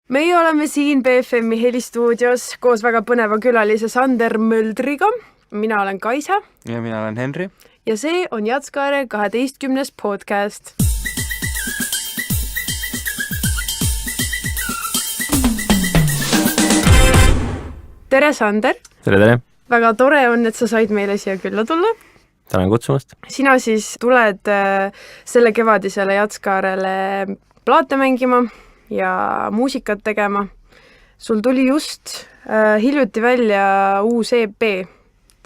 Meie oleme siin BFM-i helistuudios koos väga põneva külalise Sander Möldriga. Mina olen Kaisa. Ja mina olen Henri. Ja see on Jatskaare 12. podcast. Tere, Sander! Tere! Väga tore on, et sa said meile siia külla tulla. Tänan kutsumast. Sina siis tuled selle kevadisele Jatskaarele plaate mängima ja muusikat tegema. Sul tuli just hiljuti välja uus EP,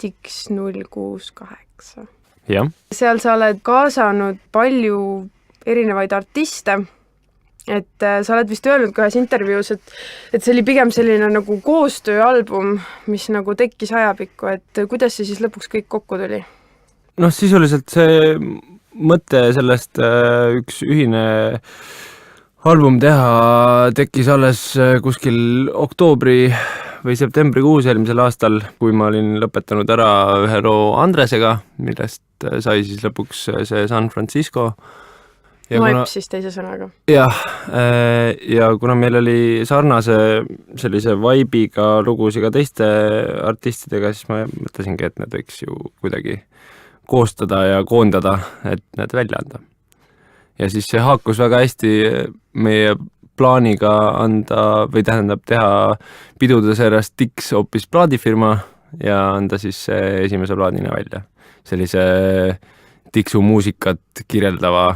Dix 068. Jah. Seal sa oled kaasanud palju erinevaid artiste, et sa oled vist öelnud ka ühes intervjuus, et see oli pigem selline nagu koostööalbum, mis nagu tekkis ajapikku, et kuidas see siis lõpuks kõik kokku tuli? Sisuliselt see mõte sellest üks ühine album teha tekkis alles kuskil oktoobri või septembrikuus eelmisel aastal, kui ma olin lõpetanud ära ühe loo Andresega, millest sai siis lõpuks see San Francisco. Moep siis teise sõnaga. Jah, ja kuna meil oli sarnase sellise vibe'iga lugusid ka teiste artistidega, siis ma mõtlesingi, et need võiks ju kuidagi koostada ja koondada, et need välja anda. Ja siis see haakus väga hästi meie plaaniga anda või tähendab teha pidude seerast Dix hoopis plaadifirma ja anda siis esimese plaadina välja. Sellise Dixu muusikat kirjeldava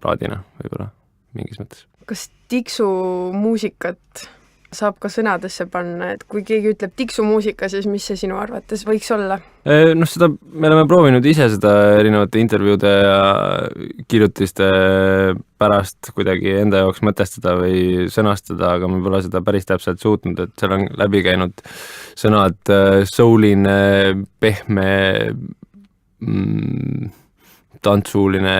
plaadina võib-olla mingis mõttes. Kas Dixu muusikat saab ka sõnadesse panna, et kui keegi ütleb Dixu muusika, siis mis see sinu arvates võiks olla? Seda me oleme proovinud ise seda erinevate intervjuude ja kirjutiste pärast kuidagi enda jaoks mõtestada või sõnastada, aga me pole seda päris täpselt suutnud, et seal on läbi käinud sõnad souline, pehme, tantsuuline,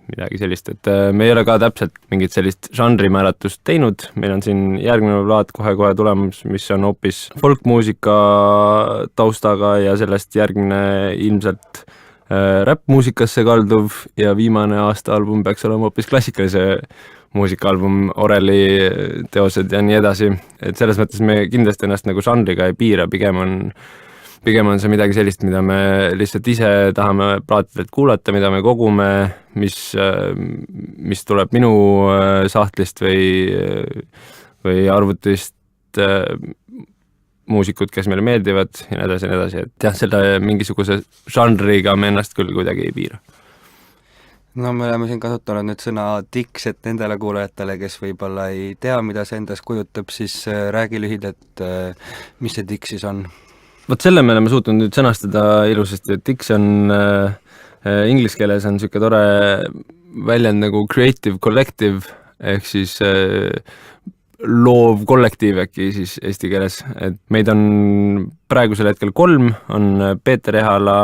midagi sellist, et me ei ole ka täpselt mingit sellist žanrimääratust teinud, meil on siin järgmine plaat kohe tulemus, mis on hoopis folkmuusika taustaga ja sellest järgmine ilmselt räppmuusikasse kalduv ja viimane aasta album peaks olema hoopis klassikalise muusikaalbum, Oreli teosed ja nii edasi, et selles mõttes me kindlasti ennast nagu žanriga ei piira, pigem on see midagi sellist, mida me lihtsalt ise tahame plaatidelt kuulata, mida me kogume, mis tuleb minu sahtlist või arvutist muusikud, kes meile meeldivad ja nii edasi, et jah, selle mingisuguse žanriga me ennast küll kuidagi ei piira. Me oleme siin kasutanud nüüd sõna Dix, et nendele kuulajatele, kes võib-olla ei tea, mida see endast kujutab, siis räägi lühidalt, mis see Dix siis on? Vot selle me oleme suutnud nüüd sõnastada ilusasti, et Dix on inglise keeles on niisugune tore väljend nagu creative collective, ehk siis loov kollektiiv äkki siis eesti keeles, et meid on praegusel hetkel 3, on Peeter Ehala,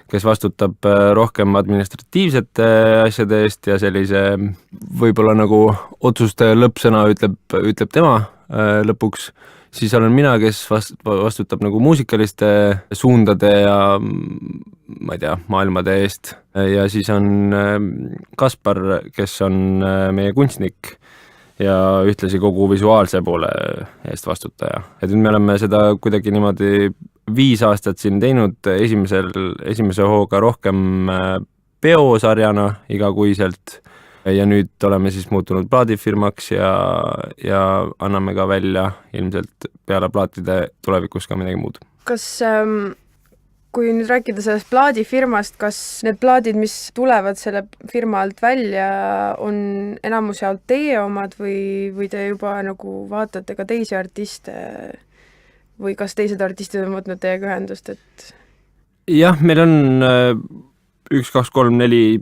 kes vastutab rohkem administratiivsete asjade eest ja sellise võib-olla nagu otsuste lõppsõna ütleb tema lõpuks. Siis olen mina, kes vastutab nagu muusikaliste suundade ja ma ei tea, maailmade eest. Ja siis on Kaspar, kes on meie kunstnik ja ühtlasi kogu visuaalse poole eest vastutaja. Et nüüd me oleme seda kuidagi niimoodi 5 aastat siin teinud, esimese hooga rohkem peosarjana igakuiselt. Ja nüüd oleme siis muutunud plaadifirmaks ja anname ka välja ilmselt peale plaatide tulevikus ka midagi muud. Kas, kui nüüd rääkida sellest plaadifirmast, kas need plaadid, mis tulevad selle firma alt välja, on enamus jaolt teie omad või te juba nagu vaatate ka teisi artiste või kas teised artistid on võtnud teiega ühendust? Et... Jah, meil on 1, 2, 3, 4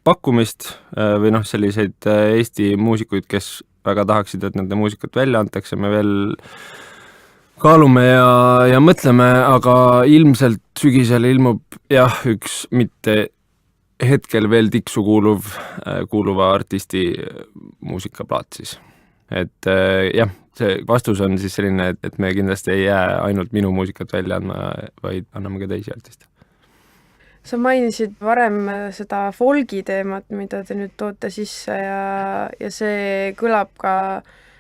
pakkumist või selliseid Eesti muusikuid, kes väga tahaksid, et nende muusikat välja antakse, me veel kaalume ja mõtleme, aga ilmselt sügisel ilmub üks mitte hetkel veel Dixu kuuluva artisti muusikaplaat siis. Et see vastus on siis selline, et me kindlasti ei jää ainult minu muusikat välja andma, vaid anname ka teisi artiste. Sa mainisid varem seda folgi teemat, mida te nüüd toote sisse ja see kõlab ka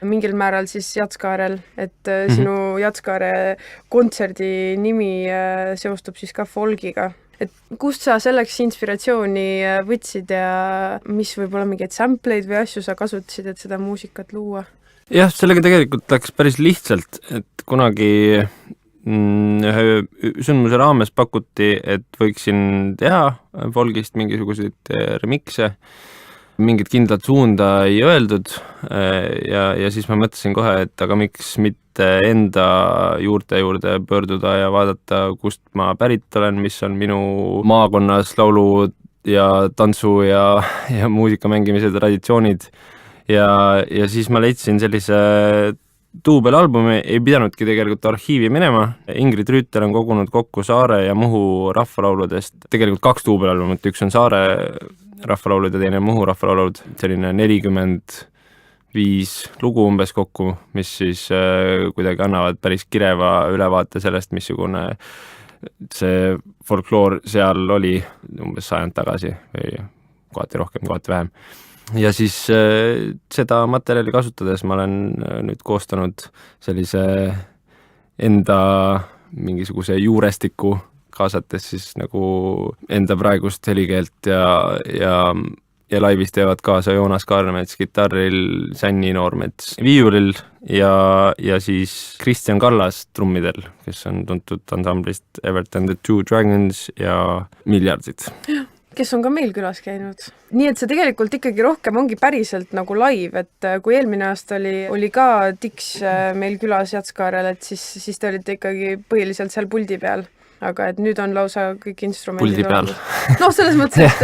mingil määral siis Jatskaarel, et sinu Jatskaare kontserdi nimi seostub siis ka folgiga. Et kust sa selleks inspiratsiooni võtsid ja mis võib-olla mingeid sampleid või asju sa kasutasid, et seda muusikat luua? Jah, sellega tegelikult läks päris lihtsalt, et kunagi ühe sündmuse raames pakuti, et võiksin teha folgist mingisuguseid remikse, mingit kindlat suunda ei öeldud ja siis ma mõtlesin kohe, et aga miks mitte enda juurte juurde pöörduda ja vaadata, kust ma pärit olen, mis on minu maakonnas laulu ja tantsu ja muusika mängimise traditsioonid ja siis ma leidsin sellise duubelalbumi, ei pidanudki tegelikult arhiivi minema. Ingrid Rüütel on kogunud kokku Saare ja Muhu rahvalauludest tegelikult 2 duubelalbumit, üks on Saare rahvalaulud ja teine Muhu rahvalaulud, selline 45 lugu umbes kokku, mis siis kuidagi annavad päris kireva ülevaate sellest, missugune see folkloor seal oli umbes 100 tagasi või kohati rohkem, kohati vähem. Ja siis seda materjali kasutades ma olen nüüd koostanud sellise enda mingisuguse juurestiku, kaasates siis nagu enda praegust helikeelt ja laivis teevad kaasa Joonas Kaarnemets kitarril, Sänni Noormets viiulil ja siis Kristjan Kallas trummidel, kes on tuntud ansamblist Everton the Two Dragons ja Miljardid. Kes on ka meil külas käinud. Nii et see tegelikult ikkagi rohkem ongi päriselt nagu live, et kui eelmine aasta oli ka Dix meil külas Jatskaarel, et siis te olite ikkagi põhiliselt seal puldi peal. Aga et nüüd on lausa kõik instrumendid puldi peal. No selles mõttes,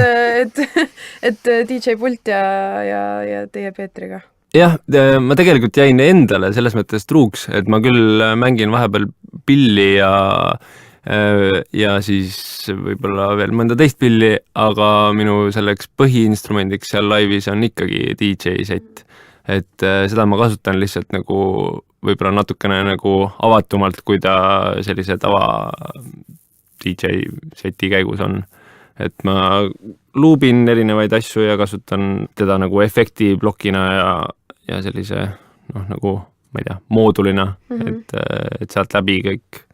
et DJ Pult ja teie Peetriga. Jah, ma tegelikult jäin endale selles mõttes truuks, et ma küll mängin vahepeal pilli ja siis võib-olla veel mõnda teist pilli, aga minu selleks põhiinstrumendiks seal laivis on ikkagi DJ set. Et seda ma kasutan lihtsalt nagu võib-olla natukene nagu avatumalt, kui ta sellise tava DJ seti käigus on. Et ma luubin erinevaid asju ja kasutan teda nagu efektiblokina ja sellise nagu, ma ei tea, moodulina, et sealt läbi kõik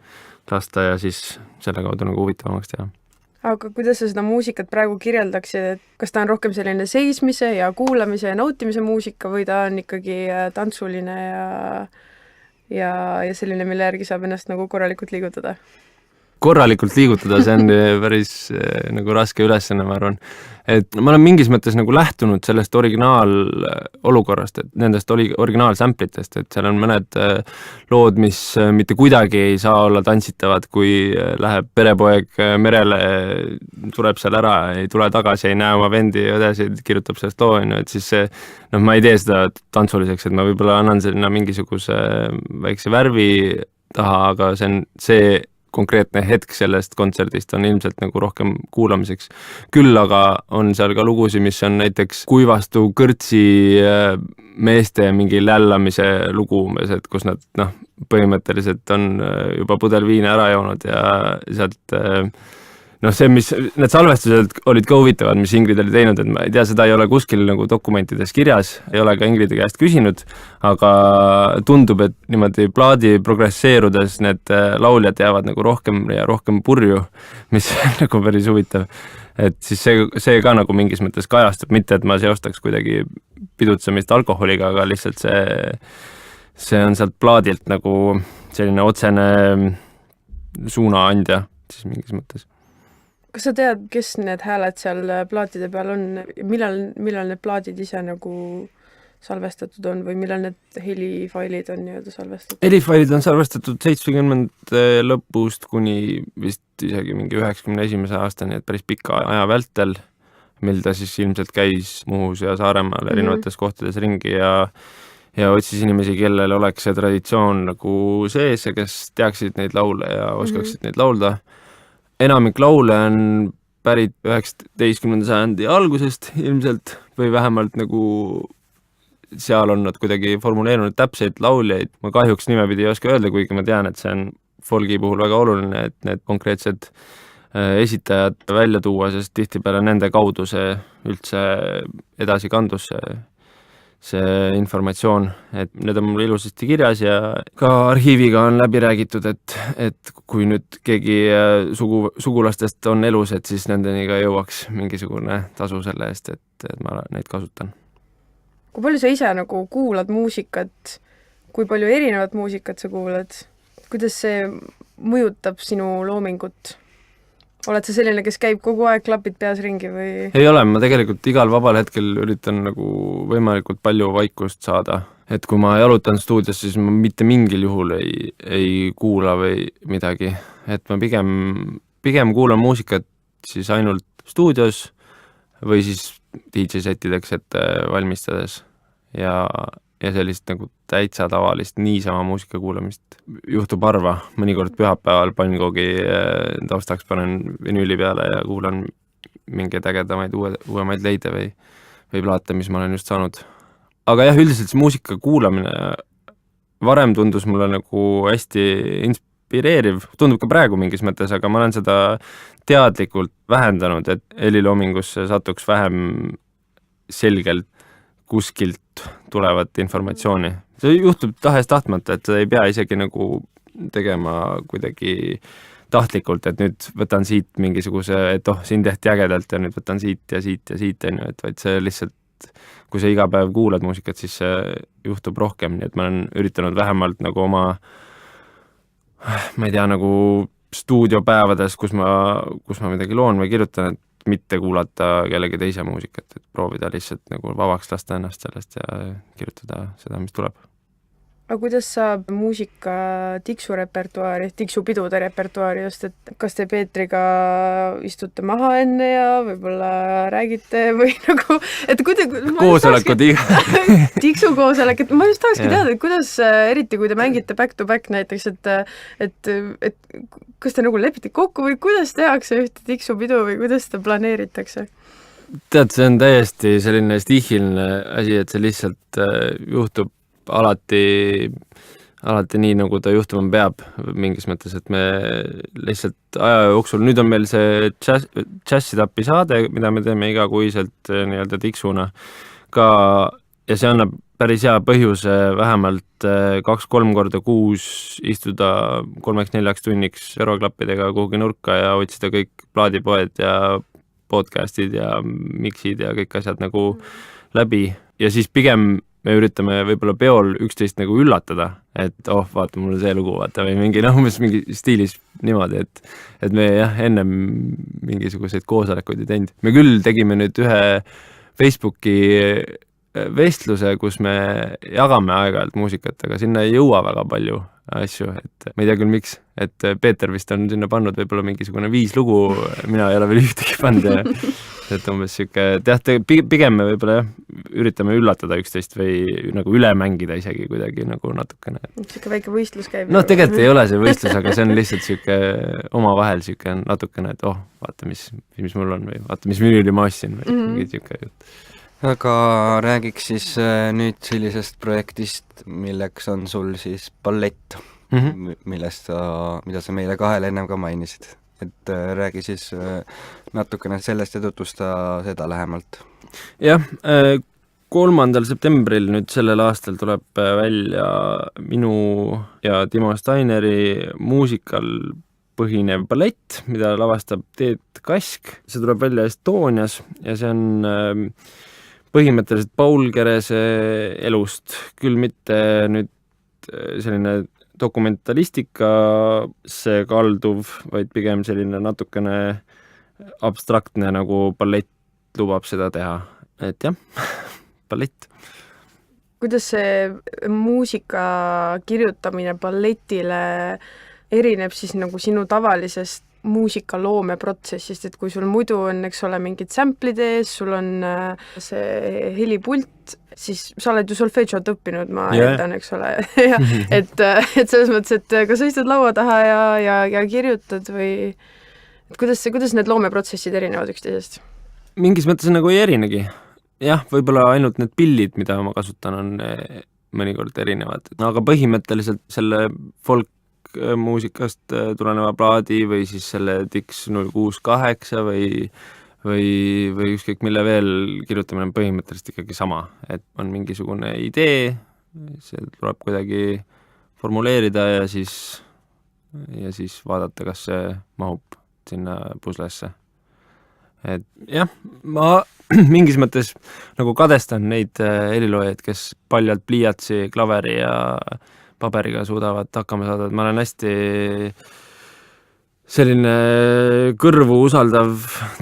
lasta ja siis selle kaudu nagu huvitavamaks teha. Aga kuidas sa seda muusikat praegu kirjeldaksid, et kas ta on rohkem selline seismise ja kuulamise ja nautimise muusika või ta on ikkagi tantsuline ja selline, mille järgi saab ennast nagu korralikult liigutada? Korralikult liigutada, see on päris nagu raske ülesanne, ma arvan. Et ma olen mingis mõttes nagu lähtunud sellest originaalolukorrast, et nendest originaalsamplitest, et seal on mõned lood, mis mitte kuidagi ei saa olla tantsitavad, kui läheb perepoeg merele, tuleb seal ära, ei tule tagasi, ei näe oma vendi ja õdesi, kirjutab sellest loo, et siis see, ma ei tee seda tantsuliseks, et ma võib-olla annan selline mingisuguse väikse värvi taha, aga see konkreetne hetk sellest kontserdist on ilmselt nagu rohkem kuulamiseks. Küll aga on seal ka lugusid, mis on näiteks Kuivastu kõrtsi meeste mingi lällamise lugu umbes, et kus nad põhimõtteliselt on juba pudel viina ära joonud ja sealt see, mis need salvestused olid ka huvitavad, mis Ingrid oli teinud, et ma ei tea, seda ei ole kuskil nagu dokumentides kirjas, ei ole ka Ingridi käest küsinud, aga tundub, et niimoodi plaadi progresseerudes need lauljad jäävad nagu rohkem ja rohkem purju, mis on nagu päris huvitav. Et siis see ka nagu mingis mõttes kajastab, mitte et ma seostaks kuidagi pidutsemist alkoholiga, aga lihtsalt see on sealt plaadilt nagu selline otsene suunaandja siis mingis mõttes. Kas sa tead, kes need hääled seal plaatide peal on? Millal need plaadid ise nagu salvestatud on või millal need helifailid on nii-öelda salvestatud? Helifailid on salvestatud 70 lõpust kuni vist isegi mingi 91. aastani, et päris pika aja vältel, mil ta siis ilmselt käis Muhus ja Saaremaal erinevates kohtades ringi ja otsis inimesi, kellel oleks see traditsioon nagu sees ja kes teaksid neid laule ja oskaksid neid laulda. Enamik laule on pärit 19. sajandi algusest ilmselt või vähemalt nagu seal on nad kuidagi formuleerunud täpseid lauljaid. Ma kahjuks nimepidi ei oska öelda, kuigi ma tean, et see on folgi puhul väga oluline, et need konkreetsed esitajad välja tuua, sest tihtipeale nende kaudu see üldse edasi kandus see informatsioon, et need on mul ilusasti kirjas ja ka arhiiviga on läbi räägitud, et kui nüüd keegi sugulastest on elus, et siis nendeni ka jõuaks mingisugune tasu selle eest, et ma neid kasutan. Kui palju sa ise nagu kuulad muusikat, kui palju erinevat muusikat sa kuulad, kuidas see mõjutab sinu loomingut? Oled sa selline, kes käib kogu aeg klapid peas ringi või? Ei ole, ma tegelikult igal vabal hetkel üritan nagu võimalikult palju vaikust saada. Et kui ma jalutan stuudios, siis ma mitte mingil juhul ei kuula või midagi. Et ma pigem kuulan muusikat siis ainult stuudios või siis DJ-settideks ette valmistades. Ja sellist nagu täitsa tavalist niisama muusika kuulamist juhtub harva. Mõnikord pühapäeval Pannkoogi taustaks panen vinüüli peale ja kuulan mingeid ägedamaid uuemaid leide või plaate, mis ma olen just saanud. Aga jah, üldiselt see muusika kuulamine varem tundus mulle nagu hästi inspireeriv. Tundub ka praegu mingis mõttes, aga ma olen seda teadlikult vähendanud, et heliloomingusse satuks vähem selgelt kuskilt tulevat informatsiooni. See juhtub tahes-tahtmata, et seda ei pea isegi nagu tegema kuidagi tahtlikult, et nüüd võtan siit mingisuguse, et siin tehti ägedalt ja nüüd võtan siit ja siit ja siit, et vaid see lihtsalt, kui sa iga päev kuulad muusikat, siis see juhtub rohkem, nii et ma olen üritanud vähemalt nagu oma, ma ei tea, nagu stuudiopäevades, kus ma midagi loon või kirjutan, et mitte kuulata kellegi teise muusikat, et proovida lihtsalt nagu vabaks lasta ennast sellest ja kirjutada seda, mis tuleb. Aga kuidas saab muusika tiksurepertuaari, tiksupidude repertuaari just, et kas te Peetriga istute maha enne ja võib-olla räägite või nagu, et koosolekud tiksukoosolek, et ma just tahakski teada, et kuidas, eriti kui te mängite back to back näiteks, et kas te nagu lepite kokku või kuidas tehakse ühte tiksupidu või kuidas seda planeeritakse? Tead, see on täiesti selline stiihiline asi, et see lihtsalt juhtub alati nii, nagu ta juhtuma peab mingis mõttes, et me lihtsalt aja jooksul, nüüd on meil see Jazz-It-Upi saade, mida me teeme igakuiselt nii-öelda tiksuna ka, ja see annab päris hea põhjuse vähemalt 2-3 korda kuus istuda 3-4 tunniks euroklappidega kuhugi nurka ja otsida kõik plaadipoed ja podcastid ja mixid ja kõik asjad nagu läbi ja siis pigem me üritame võib-olla peol üksteist nagu üllatada, et vaata, mul on see lugu, vaata, või mingi mingi stiilis niimoodi, et me jah, ennem mingisuguseid koosolekuid ei teinud. Me küll tegime nüüd ühe Facebooki vestluse, kus me jagame aeg-ajalt muusikat, aga sinna ei jõua väga palju asju, et ma ei tea küll miks, et Peeter vist on sinna pannud võib-olla mingisugune 5 lugu, mina ei ole veel ühtegi pannud ja et umbes siuke, pigem me võib-olla üritame üllatada üksteist või nagu üle mängida isegi kuidagi nagu natukene. Siuke väike võistlus käib. No tegelikult ei ole see võistlus, aga see on lihtsalt siuke omavahel siuke natukene, et vaata, mis mul on või vaata, mis vinüüli ma ostsin või mingi siuke jutt. Aga räägiks siis nüüd sellisest projektist, milleks on sul siis ballett, mida sa meile kahele ennem ka mainisid. Et räägi siis natukene sellest ja tutvusta seda lähemalt. Jah, 3. septembril nüüd sellel aastal tuleb välja minu ja Timo Steineri muusikal põhinev ballett, mida lavastab Teet Kask. See tuleb välja Estonias ja see on põhimõtteliselt Paul Kerese elust, küll mitte nüüd selline dokumentalistika-se kalduv, vaid pigem selline natukene abstraktne, nagu ballett lubab seda teha. Et jah, ballett. Kuidas see muusika kirjutamine balletile erineb siis nagu sinu tavalisest muusikaloome protsessist, et kui sul muidu on, eks ole, mingid samplid ees, sul on see helipult, siis sa oled ju solfedžot õppinud, ma eeldan, eks ole. et selles mõttes, et kas sa istud laua taha ja kirjutad või kuidas need loomeprotsessid erinevad üksteisest? Mingis mõttes nagu ei erinegi. Jah, võib-olla ainult need pillid, mida ma kasutan, on mõnikord erinevad. Aga põhimõtteliselt selle folk muusikast tuleneva plaadi või siis selle Dix 068 või ükskõik mille veel kirjutamine on põhimõtteliselt ikkagi sama, et on mingisugune idee, see tuleb kuidagi formuleerida ja siis vaadata, kas see mahub sinna puslesse. Et jah, ma mingis mõttes nagu kadestan neid heliloojaid, kes paljalt pliiatsi, klaveri ja paberiga suudavad hakkama saada, et ma olen hästi selline kõrvu usaldav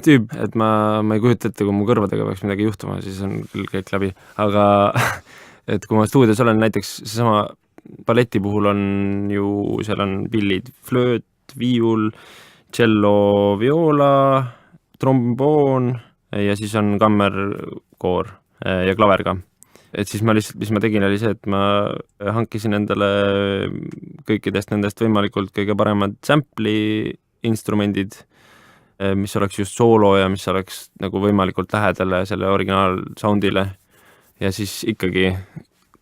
tüüp, et ma ei kujuta ette, kui mu kõrvadega peaks midagi juhtuma, siis on küll kõik läbi, aga et kui ma stuudios olen, näiteks seesama balleti puhul on ju, seal on pillid, flööt, viiul, cello, viola, tromboon ja siis on kammerkoor ja klaver ka. Et siis mis ma tegin, oli see, et ma hankisin endale kõikidest nendest võimalikult kõige paremad sample'i instrumendid, mis oleks just soolo ja mis oleks nagu võimalikult lähedale selle originaal soundile. Ja siis ikkagi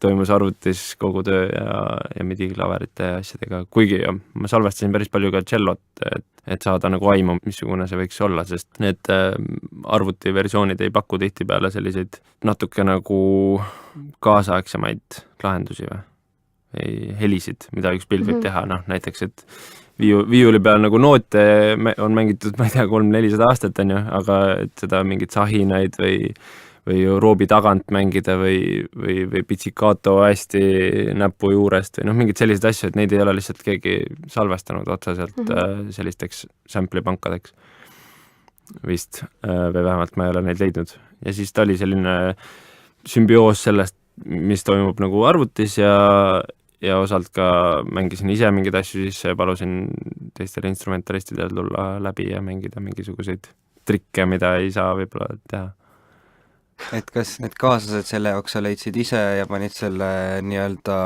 toimus arvutis kogu töö ja midi klaverite ja asjadega, kuigi ma salvestasin päris palju ka cellot, et saada nagu aimu, missugune see võiks olla, sest need arvutiversioonid ei paku tihtipeale selliseid natuke nagu kaasaegsemaid lahendusi või helisid, mida üks pild võib teha, näiteks, et viiuli peal nagu noote on mängitud, ma ei tea, 300-400 aastat on ju, aga et seda mingit sahinaid või roobi tagant mängida või pitsikato hästi näpu juurest või mingid sellised asju, et neid ei ole lihtsalt keegi salvestanud otseselt sellisteks sample'ipankadeks vist, või vähemalt ma ei ole neid leidnud. Ja siis ta oli selline sümbioos sellest, mis toimub nagu arvutis ja osalt ka mängisin ise mingeid asju sisse ja palusin teistel instrumentalistidel tulla läbi ja mängida mingisuguseid trikke, mida ei saa võib-olla teha. Et kas need kaaslased selle jaoks sa leidsid ise ja panid selle nii-öelda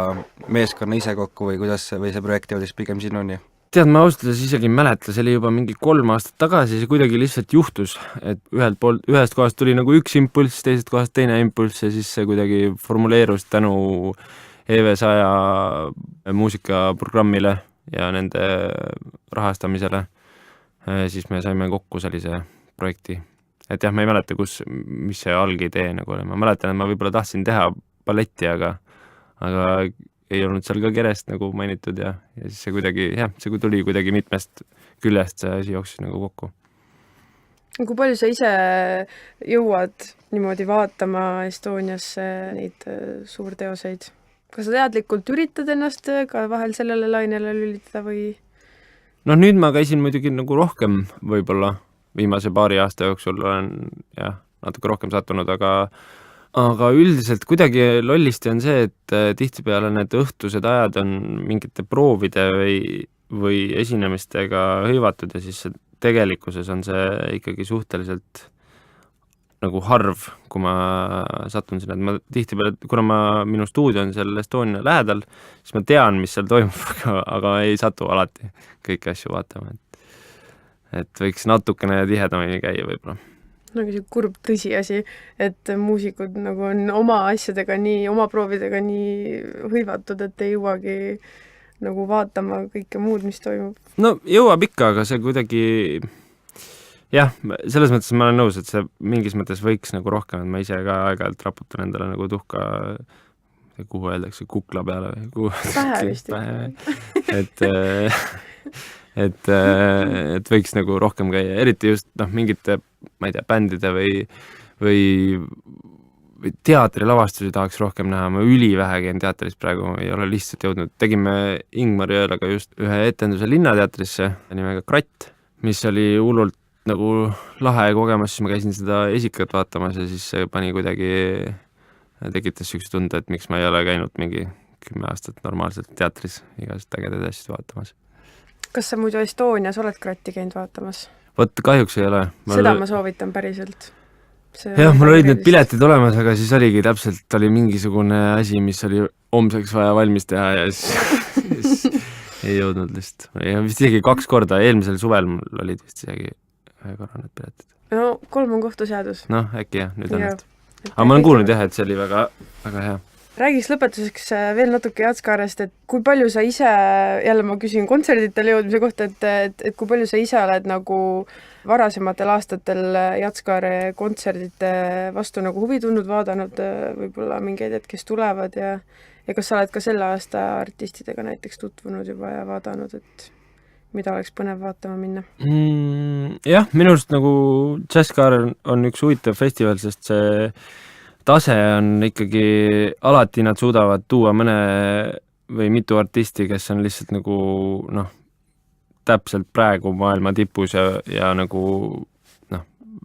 meeskonna ise kokku või või see projekt jõudis pigem sinuni? Tead, ma ausalt isegi ei mäleta, see oli juba mingi 3 aastat tagasi, see kuidagi lihtsalt juhtus, et ühest kohast tuli nagu üks impulss, teisest kohast teine impulss ja siis see kuidagi formuleerus tänu EV100 muusikaprogrammile ja nende rahastamisele. Siis me saime kokku sellise projekti. Et jah, ma ei mäleta, mis see algidee nagu oli. Ma mäletan, et ma võib-olla tahtsin teha balletti, aga ei olnud seal ka kerest nagu mainitud ja siis see kuidagi, see tuli kuidagi mitmest küljest, see asi jooksis nagu kokku. Kui palju sa ise jõuad niimoodi vaatama Estoniasse neid suurteoseid? Kas sa teadlikult üritad ennast ka vahel sellele lainele lülitada või? Nüüd ma käisin muidugi nagu rohkem võib-olla viimase paari aasta jooksul olen natuke rohkem sattunud, aga üldiselt kuidagi lollisti on see, et tihtipeale need õhtused ajad on mingite proovide või esinemistega hõivatud ja siis tegelikkuses on see ikkagi suhteliselt nagu harv, kui ma satun sinna, et ma tihtipeale, kuna minu stuudio on seal Estonia lähedal, siis ma tean, mis seal toimub, aga ei satu alati kõiki asju vaatama, et võiks natukene tihedamini käia võib-olla. Nagu see kurb tõsiasi, et muusikud nagu on oma asjadega oma proovidega nii hõivatud, et ei jõuagi nagu vaatama kõike muud, mis toimub. No jõuab ikka, aga see kuidagi selles mõttes ma olen nõus, et see mingis mõttes võiks nagu rohkem, et ma ise ka aeg-ajalt raputan endale nagu tuhka, kuhu öeldakse, kukla peale või pähe vist. Et võiks nagu rohkem käia, eriti just mingite, ma ei tea, bändide või teatrilavastusi tahaks rohkem näha, ma ülivähe käin teatris praegu, ei ole lihtsalt jõudnud. Tegime Ingmar Jõelaga just ühe etenduse Linnateatrisse nimega Kratt, mis oli hullult nagu lahe kogemus, siis ma käisin seda esikat vaatamas ja siis see pani kuidagi, tekitas sükse tunde, et miks ma ei ole käinud mingi 10 aastat normaalselt teatris igast ägedaid asju vaatamas. Kas sa muidu Estonias oled Kratti käinud vaatamas? Vot kahjuks ei ole. Seda ma soovitan päriselt. Mul olid need piletid olemas, aga siis oligi täpselt mingisugune asi, mis oli homseks vaja valmis teha ja siis ei jõudnud lihtsalt. Ja vist isegi 2 korda, eelmisel suvel mul olid vist isegi 1 korra need piletid. No 3 on kohtuseadus. Äkki jah, nüüd on need. Aga ma olen kuulnud jah, et see oli väga, väga hea. räägiks lõpetuseks veel natuke Jatskaarest, et kui palju sa ise, jälle ma küsin kontserditele jõudmise kohta, et kui palju sa ise oled nagu varasematel aastatel Jatskaare kontserdite vastu nagu huvi tundnud, vaadanud võib-olla mingeid hetki, kes tulevad ja kas sa oled ka selle aasta artistidega näiteks tutvunud juba ja vaadanud, et mida oleks põnev vaatama minna? Jah, minu arust nagu Jazskaar on üks huvitav festival, sest see tase on ikkagi, alati nad suudavad tuua mõne või mitu artisti, kes on lihtsalt nagu täpselt praegu maailma tipus ja nagu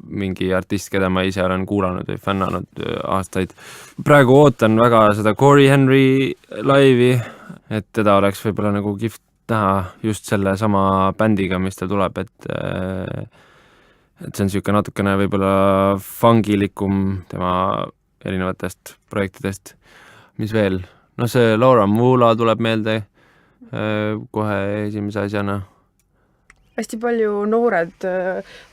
mingi artist, keda ma ise olen kuulanud või fännanud aastaid. Praegu ootan väga seda Corey Henry laivi, et teda oleks võib-olla nagu kihvt näha just selle sama bändiga, mis ta tuleb, et see on niisugune natukene võib-olla fangilikum tema erinevatest projektidest. Mis veel? See Laura Moola tuleb meelde kohe esimese asjana. Hästi palju noored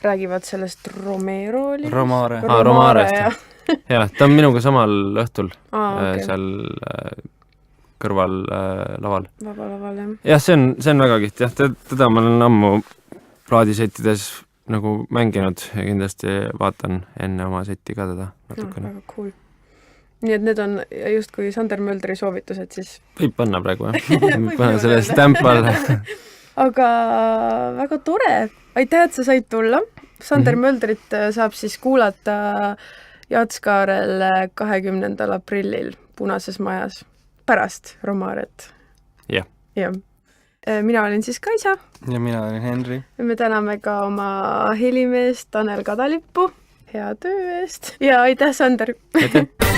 räägivad sellest Romero. Romarest. Jah, ta on minuga samal õhtul okay. Seal kõrval laval. Vaba laval, jah. Jah, see on väga kihvt, jah, teda ma olen ammu plaadisettides nagu mänginud ja kindlasti vaatan enne oma setti ka teda natukene. Väga cool. Nii et need on justkui Sander Möldri soovitused siis? Võib panna praegu, jah. Võib panna selle stamp alla. Aga väga tore. Aitäh, et sa said tulla. Sander Möldrit saab siis kuulata Jatskaarel 20. aprillil Punases Majas pärast Romaret. Jah. Jah. Mina olin siis Kaisa. Ja mina olin Henri. Me täname ka oma helimeest Tanel Kadalippu hea töö eest ja aitäh, Sander! Aitäh!